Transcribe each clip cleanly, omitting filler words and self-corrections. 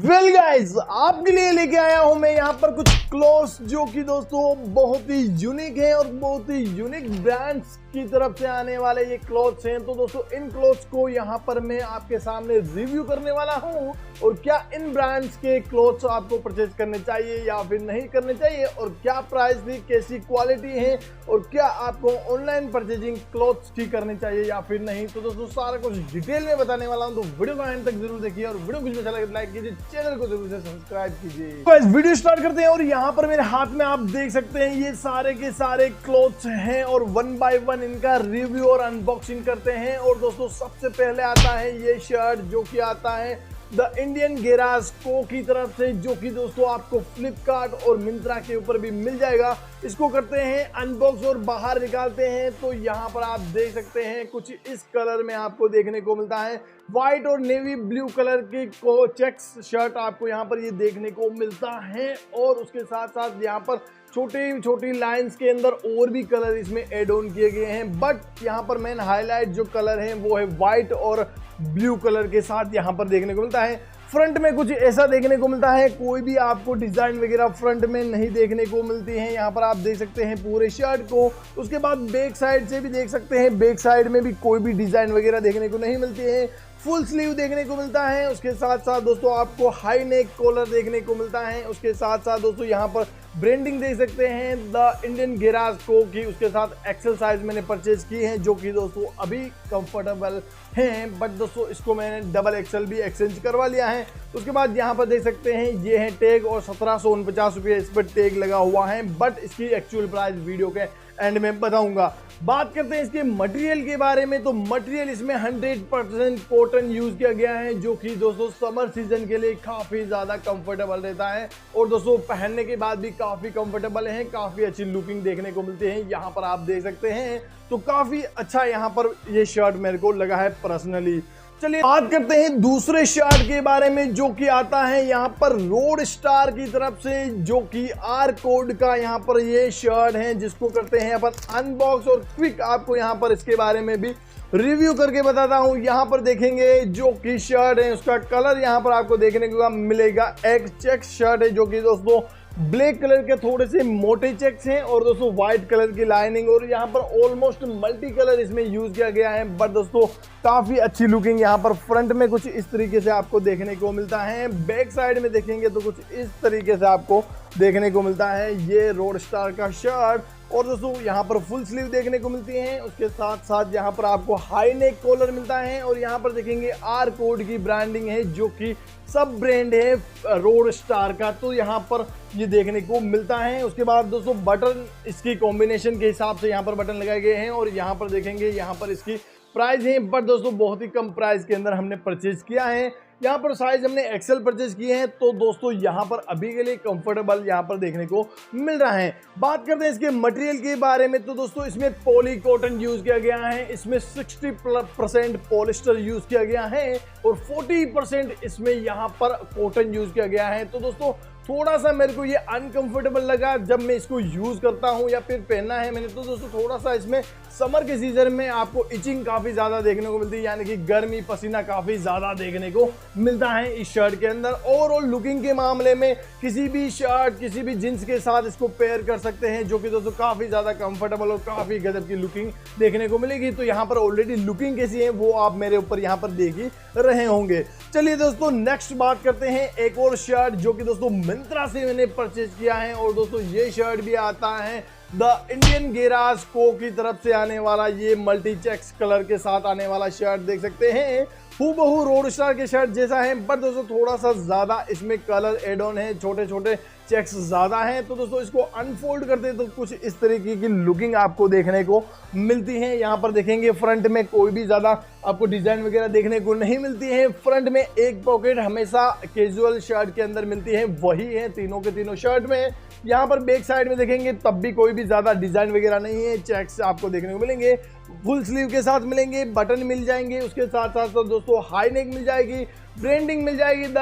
Well guys, आपके लिए लेके आया हूं मैं यहाँ पर कुछ क्लोथ्स जो कि दोस्तों बहुत ही यूनिक है और बहुत ही यूनिक ब्रांड्स की तरफ से आने वाले ये क्लोथ्स हैं। तो दोस्तों इन क्लोथ्स को यहाँ पर मैं आपके सामने रिव्यू करने वाला हूँ और क्या इन ब्रांड्स के क्लोथ्स आपको परचेज करने चाहिए या फिर नहीं करने चाहिए और क्या प्राइस थी, कैसी क्वालिटी है और क्या आपको ऑनलाइन परचेजिंग क्लोथ्स की करनी चाहिए या फिर नहीं। तो दोस्तों सारा कुछ डिटेल में बताने वाला हूँ, तो वीडियो को एंड तक जरूर देखिए और वीडियो कुछ अच्छा लगे लाइक कीजिए, चैनल को जरूर से सब्सक्राइब कीजिए। तो इस वीडियो स्टार्ट करते हैं और यहाँ पर मेरे हाथ में आप देख सकते हैं ये सारे के सारे क्लोथ्स हैं और वन बाय वन इनका रिव्यू और अनबॉक्सिंग करते हैं। और दोस्तों सबसे पहले आता है ये शर्ट जो कि आता है द इंडियन गैराज को की तरफ से, जो कि दोस्तों आपको फ्लिपकार्ट और मिंत्रा के ऊपर भी मिल जाएगा। इसको करते हैं अनबॉक्स और बाहर निकालते हैं। तो यहाँ पर आप देख सकते हैं कुछ इस कलर में आपको देखने को मिलता है, व्हाइट और नेवी ब्लू कलर की को चेक्स शर्ट आपको यहाँ पर ये देखने को मिलता है। और उसके साथ साथ यहाँ पर छोटी छोटी लाइंस के अंदर और भी कलर इसमें एड ऑन किए गए हैं, बट यहाँ पर मेन हाईलाइट जो कलर है वो है व्हाइट और ब्लू कलर के साथ यहाँ पर देखने को मिलता है। फ्रंट में कुछ ऐसा देखने को मिलता है, कोई भी आपको डिजाइन वगैरह फ्रंट में नहीं देखने को मिलती है। यहाँ पर आप देख सकते हैं पूरे शर्ट को। उसके बाद बैक साइड से भी देख सकते हैं, बैक साइड में भी कोई भी डिजाइन वगैरह देखने को नहीं मिलती है। फुल स्लीव देखने को मिलता है। उसके साथ साथ दोस्तों आपको हाई नेक कॉलर देखने को मिलता है। उसके साथ साथ दोस्तों यहाँ पर ब्रांडिंग देख सकते हैं द इंडियन गैराज को की। उसके साथ एक्सेल साइज मैंने परचेज की है जो कि दोस्तों अभी कंफर्टेबल हैं, बट दोस्तों इसको मैंने डबल एक्सेल भी एक्सचेंज करवा लिया है। उसके बाद यहाँ पर देख सकते हैं ये है टैग और 1749 रुपये इस पर टैग लगा हुआ है, बट इसकी एक्चुअल प्राइस वीडियो के एंड में बताऊंगा। बात करते हैं इसके मटेरियल के बारे में, तो मटेरियल इसमें 100% कॉटन यूज किया गया है जो कि दोस्तों समर सीजन के लिए काफी ज्यादा कंफर्टेबल रहता है और दोस्तों पहनने के बाद भी काफी कंफर्टेबल है, काफी अच्छी लुकिंग देखने को मिलती है। यहाँ पर आप देख सकते हैं तो काफी अच्छा यहाँ पर ये शर्ट मेरे को लगा है पर्सनली। चलिए बात करते हैं दूसरे शर्ट के बारे में जो कि आता है यहाँ पर रोड स्टार की तरफ से, जो कि आर कोड का यहाँ पर ये शर्ट है, जिसको करते हैं अपन अनबॉक्स और क्विक आपको यहाँ पर इसके बारे में भी रिव्यू करके बताता हूँ। यहाँ पर देखेंगे जो कि शर्ट है उसका कलर यहाँ पर आपको देखने को मिलेगा, एक चेक शर्ट है जो कि दोस्तों ब्लैक कलर के थोड़े से मोटे चेक्स हैं और दोस्तों व्हाइट कलर की लाइनिंग और यहाँ पर ऑलमोस्ट मल्टी कलर इसमें यूज किया गया है, बट दोस्तों काफी अच्छी लुकिंग यहाँ पर फ्रंट में कुछ इस तरीके से आपको देखने को मिलता है। बैक साइड में देखेंगे तो कुछ इस तरीके से आपको देखने को मिलता है ये रोड स्टार का शर्ट। और दोस्तों यहाँ पर फुल स्लीव देखने को मिलती है। उसके साथ साथ यहाँ पर आपको हाई नेक कॉलर मिलता है और यहाँ पर देखेंगे आर कोड की ब्रांडिंग है जो कि सब ब्रांड है रोड स्टार का, तो यहाँ पर ये देखने को मिलता है। उसके बाद दोस्तों बटन इसकी कॉम्बिनेशन के हिसाब से यहाँ पर बटन लगाए गए हैं और यहाँ पर देखेंगे यहाँ पर इसकी प्राइस है, बट दोस्तों बहुत ही कम प्राइस के अंदर हमने परचेज किया है। यहाँ पर साइज हमने एक्सेल परचेज किए हैं, तो दोस्तों यहाँ पर अभी के लिए कंफर्टेबल यहाँ पर देखने को मिल रहा है। बात करते हैं इसके मटेरियल के बारे में, तो दोस्तों इसमें पॉली कॉटन यूज किया गया है, इसमें 60% पॉलिस्टर यूज किया गया है और 40% इसमें यहाँ पर कॉटन यूज किया गया है। तो दोस्तों थोड़ा सा मेरे को ये अनकंफर्टेबल लगा जब मैं इसको यूज करता हूँ या फिर पहना है मैंने, तो दोस्तों थोड़ा सा इसमें समर के सीजन में आपको इचिंग काफी ज्यादा देखने को मिलती है, यानी कि गर्मी पसीना काफी ज्यादा देखने को मिलता है इस शर्ट के अंदर। ओवरऑल लुकिंग के मामले में किसी भी शर्ट किसी भी जींस के साथ इसको पेयर कर सकते हैं जो कि दोस्तों काफी ज्यादा कंफर्टेबल और काफी गजब की लुकिंग देखने को मिलेगी। तो यहाँ पर ऑलरेडी लुकिंग कैसी है वो आप मेरे ऊपर यहाँ पर देख ही रहे होंगे। चलिए दोस्तों नेक्स्ट बात करते हैं एक और शर्ट जो कि दोस्तों मिंत्रा से मैंने परचेज किया है और दोस्तों ये शर्ट भी आता है द इंडियन गैराज को की तरफ से आने वाला, ये मल्टी चेक्स कलर के साथ आने वाला शर्ट देख सकते हैं, हूबहू रोड स्टार के शर्ट जैसा है, बट दोस्तों थोड़ा सा ज्यादा इसमें कलर एड ऑन है, छोटे छोटे चेक्स ज्यादा हैं। तो दोस्तों इसको अनफोल्ड करते तो कुछ इस तरीके की लुकिंग आपको देखने को मिलती है। यहाँ पर देखेंगे फ्रंट में कोई भी ज्यादा आपको डिजाइन वगैरह देखने को नहीं मिलती है। फ्रंट में एक पॉकेट हमेशा कैजुअल शर्ट के अंदर मिलती है, वही है तीनों के तीनों शर्ट में। यहाँ पर बैक साइड में देखेंगे तब भी कोई भी ज्यादा डिजाइन वगैरह नहीं है, चेक्स आपको देखने को मिलेंगे, फुल स्लीव के साथ मिलेंगे, बटन मिल जाएंगे। उसके साथ साथ तो दोस्तों हाई नेक मिल जाएगी, ब्रांडिंग मिल जाएगी द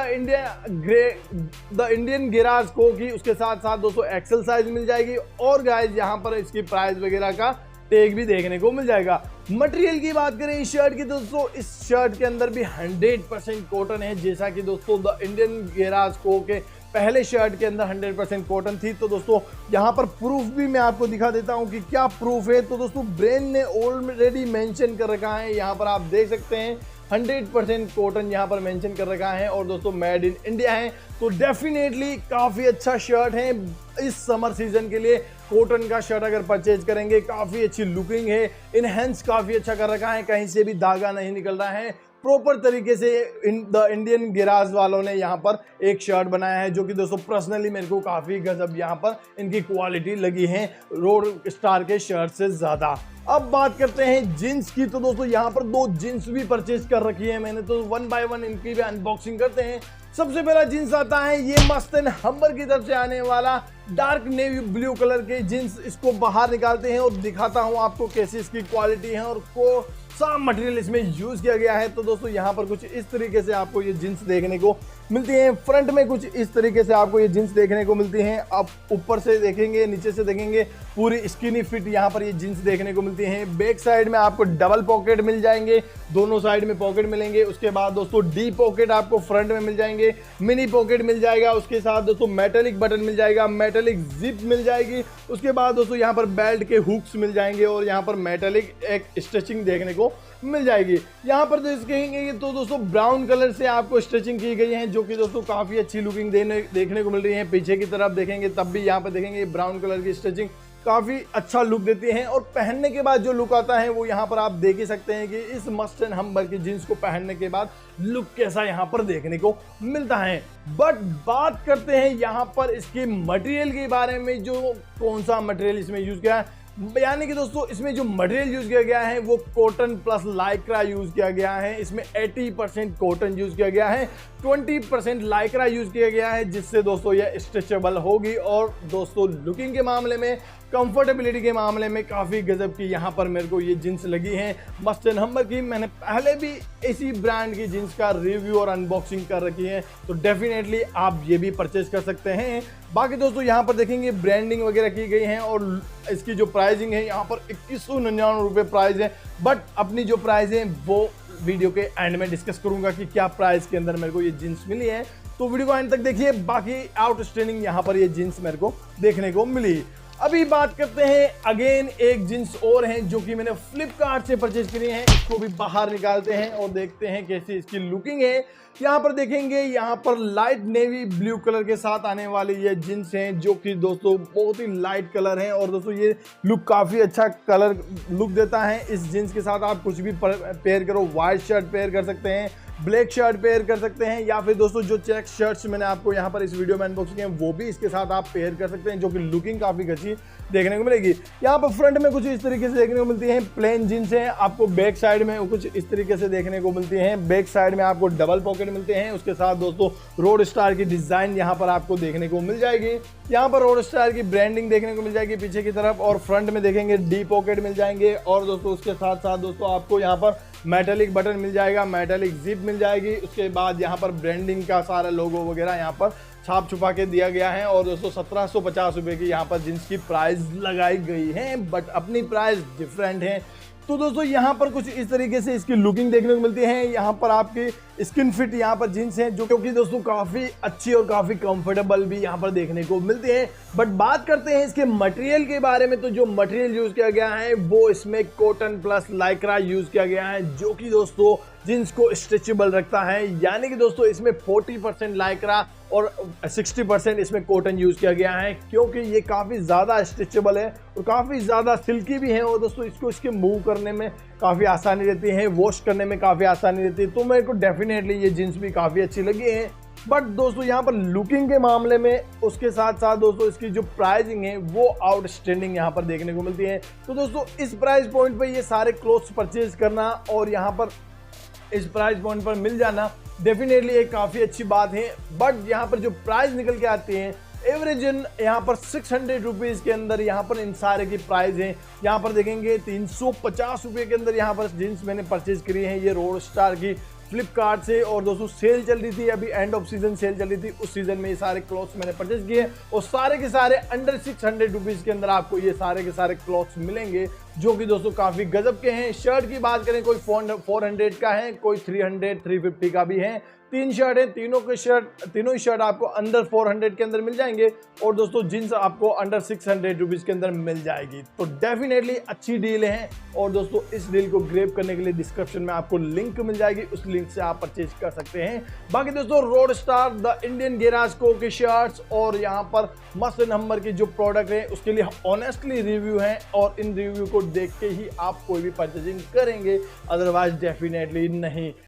इंडियन गैराज को की। उसके साथ साथ दोस्तों एक्सेल साइज मिल जाएगी और गाइस यहाँ पर इसकी प्राइस वगैरह का टैग भी देखने को मिल जाएगा। मटेरियल की बात करें इस शर्ट की दोस्तों, इस शर्ट के अंदर भी 100% कॉटन है, जैसा कि दोस्तों द इंडियन गैराज को के पहले शर्ट के अंदर 100% कॉटन थी। तो दोस्तों यहाँ पर प्रूफ भी मैं आपको दिखा देता हूँ कि क्या प्रूफ है। तो दोस्तों ब्रांड ने ऑलरेडी मेंशन कर रखा है, यहाँ पर आप देख सकते हैं 100% कॉटन यहाँ पर मेंशन कर रखा है और दोस्तों मेड इन इंडिया है। तो डेफिनेटली काफ़ी अच्छा शर्ट है इस समर सीजन के लिए। कॉटन का शर्ट अगर परचेज करेंगे काफ़ी अच्छी लुकिंग है, इनहेंस काफ़ी अच्छा कर रखा है, कहीं से भी धागा नहीं निकल रहा है। प्रॉपर तरीके से द इंडियन गैराज वालों ने यहाँ पर एक शर्ट बनाया है, जो कि दोस्तों पर्सनली मेरे को काफ़ी गजब यहाँ पर इनकी क्वालिटी लगी है रोड स्टार के शर्ट से ज़्यादा। अब बात करते हैं जींस की। तो दोस्तों यहाँ पर 2 जींस भी परचेज कर रखी है मैंने, तो 1 बाय 1 इनकी भी अनबॉक्सिंग करते हैं। सबसे पहला जींस आता है ये मस्त एंड हम्बर की तरफ से आने वाला डार्क नेवी ब्लू कलर के जींस। इसको बाहर निकालते हैं और दिखाता हूँ आपको कैसी इसकी क्वालिटी है और को सा मटेरियल इसमें यूज किया गया है। तो दोस्तों यहाँ पर कुछ इस तरीके से आपको ये जींस देखने को मिलती हैं। फ्रंट में कुछ इस तरीके से आपको ये जींस देखने को मिलती हैं। आप ऊपर से देखेंगे, नीचे से देखेंगे, पूरी स्किनी फिट यहाँ पर ये जींस देखने को मिलती हैं। बैक साइड में आपको डबल पॉकेट मिल जाएंगे, दोनों साइड में पॉकेट मिलेंगे। उसके बाद दोस्तों डी पॉकेट आपको फ्रंट में मिल जाएंगे, मिनी पॉकेट मिल जाएगा। उसके साथ दोस्तों मेटेलिक बटन मिल जाएगा, मेटेलिक जिप मिल जाएगी। उसके बाद दोस्तों यहाँ पर बेल्ट के हुक्स मिल जाएंगे और यहाँ पर मेटेलिक एक स्टिचिंग देखने को मिल जाएगी। यहाँ पर देखेंगे तो दोस्तों ब्राउन कलर से आपको स्टिचिंग की गई है, जो कि दोस्तों काफी अच्छी लुकिंग देखने को मिल रही है। पीछे की तरफ देखेंगे तब भी यहाँ पर देखेंगे ब्राउन कलर की स्टिचिंग काफी अच्छा लुक देती है और पहनने के बाद जो लुक आता है वो यहाँ पर आप देख ही सकते हैं कि इस मस्ट एंड हम्बर की जींस को पहनने के बाद लुक कैसा यहाँ पर देखने को मिलता है। बट बात करते हैं यहाँ पर इसकी मटेरियल के बारे में, जो कौन सा मटेरियल इसमें यूज किया है। यानी कि दोस्तों इसमें जो मटेरियल यूज किया गया है वो कॉटन प्लस लाइक्रा यूज किया गया है। इसमें 80% कॉटन यूज किया गया है, 20% लाइक्रा यूज किया गया है, जिससे दोस्तों यह स्ट्रेचेबल होगी। और दोस्तों लुकिंग के मामले में, कंफर्टेबिलिटी के मामले में काफ़ी गजब की यहाँ पर मेरे को ये जींस लगी है मस्ट एंड हम्बर की। मैंने पहले भी इसी ब्रांड की जींस का रिव्यू और अनबॉक्सिंग कर रखी है, तो डेफिनेटली आप ये भी परचेज कर सकते हैं। बाकी दोस्तों यहाँ पर देखेंगे ब्रांडिंग वगैरह की गई है और इसकी जो प्राइसिंग है यहाँ पर 2199 रुपये प्राइस है। बट अपनी जो प्राइस है वो वीडियो के एंड में डिस्कस करूंगा कि क्या प्राइस के अंदर मेरे को ये जींस मिली है, तो वीडियो को एंड तक देखिए। बाकी आउटस्टैंडिंग यहाँ पर ये जींस मेरे को देखने को मिली। अभी बात करते हैं अगेन एक जींस और है जो कि मैंने फ्लिपकार्ट से परचेज करी है। इसको भी बाहर निकालते हैं और देखते हैं कैसी इसकी लुकिंग है। यहाँ पर देखेंगे, यहाँ पर लाइट नेवी ब्लू कलर के साथ आने वाली ये जींस हैं, जो कि दोस्तों बहुत ही लाइट कलर है और दोस्तों ये लुक काफ़ी अच्छा कलर लुक देता है। इस जींस के साथ आप कुछ भी पेयर करो, व्हाइट शर्ट पेयर कर सकते हैं, ब्लैक शर्ट पेयर कर सकते हैं, या फिर दोस्तों जो चेक शर्ट्स मैंने आपको यहाँ पर इस वीडियो में अनबॉक्सिंग किए हैं वो भी इसके साथ आप पेयर कर सकते हैं, जो कि लुकिंग काफ़ी अच्छी देखने को मिलेगी। यहाँ पर फ्रंट में कुछ इस तरीके से देखने को मिलती है, प्लेन जींस है। आपको बैक साइड में कुछ इस तरीके से देखने को मिलती है, बैक साइड में आपको डबल पॉकेट मिलते हैं। उसके साथ दोस्तों रोड स्टार की डिजाइन यहाँ पर आपको देखने को मिल जाएगी। यहाँ पर रोड स्टार की ब्रांडिंग देखने को मिल जाएगी पीछे की तरफ, और फ्रंट में देखेंगे डी पॉकेट मिल जाएंगे। और दोस्तों उसके साथ साथ दोस्तों आपको यहाँ पर मेटेलिक बटन मिल जाएगा, मेटेलिक जिप मिल जाएगी। उसके बाद यहाँ पर ब्रांडिंग का सारा लोगो वगैरह यहाँ पर छाप छुपा के दिया गया है। और दोस्तों 1750 रुपये की यहाँ पर जींस की प्राइस लगाई गई है, बट अपनी प्राइस डिफरेंट है। तो दोस्तों यहाँ पर कुछ इस तरीके से इसकी लुकिंग देखने को मिलती है। यहाँ पर आपकी स्किन फिट यहाँ पर जींस है, जो कि दोस्तों काफ़ी अच्छी और काफ़ी कंफर्टेबल भी यहाँ पर देखने को मिलते हैं। बट बात करते हैं इसके मटेरियल के बारे में, तो जो मटेरियल यूज़ किया गया है वो इसमें कॉटन प्लस लाइक्रा यूज़ किया गया है, जो कि दोस्तों जींस को स्ट्रेचेबल रखता है। यानी कि दोस्तों इसमें 40% लाइक्रा और 60% इसमें कॉटन यूज़ किया गया है, क्योंकि ये काफ़ी ज़्यादा स्ट्रेचेबल है और काफ़ी ज़्यादा सिल्की भी है। और दोस्तों इसको इसके मूव करने में काफ़ी आसानी रहती है, वॉश करने में काफ़ी आसानी रहती है। तो मेरे को डेफिनेटली ये जीन्स भी काफ़ी अच्छी लगी है। बट दोस्तों यहाँ पर लुकिंग के मामले में, उसके साथ साथ दोस्तों इसकी जो प्राइसिंग है वो आउटस्टैंडिंग यहाँ पर देखने को मिलती है। तो दोस्तों इस प्राइस पॉइंट पे ये सारे क्लोथ्स परचेज करना और यहाँ पर इस प्राइस पॉइंट पर मिल जाना डेफिनेटली एक काफ़ी अच्छी बात है। बट यहाँ पर जो प्राइस निकल के आती है एवरेज यहाँ पर 600 रुपीज़ के अंदर यहाँ पर इन सारे की प्राइस है। यहाँ पर देखेंगे 350 रुपये के अंदर यहाँ पर जीन्स मैंने परचेज करी है, ये रोड स्टार की फ्लिपकार्ट से। और दोस्तों सेल चल रही थी, अभी एंड ऑफ सीजन सेल चल रही थी, उस सीजन में ये सारे क्लॉथ्स मैंने परचेज किए और सारे के सारे अंडर 600 रुपीज़ के अंदर आपको ये सारे के सारे क्लॉथ्स मिलेंगे। जो कि दोस्तों काफी गजब के हैं। शर्ट की बात करें, कोई 400 का है, कोई 300 350 का भी है। 3 शर्ट है, तीनों ही शर्ट आपको अंडर 400 के अंदर मिल जाएंगे और दोस्तों जींस आपको अंडर 600 रुपीज के अंदर मिल जाएगी। तो डेफिनेटली अच्छी डील है और दोस्तों इस डील को ग्रैब करने के लिए डिस्क्रिप्शन में आपको लिंक मिल जाएगी, उस लिंक से आप परचेज कर सकते हैं। बाकी दोस्तों रोड स्टार द इंडियन गेरास्को के शर्ट्स और यहाँ पर मस्त नंबर के जो प्रोडक्ट है उसके लिए ऑनेस्टली रिव्यू है और इन रिव्यू को देख के ही आप कोई भी परचेजिंग करेंगे, अदरवाइज डेफिनेटली नहीं।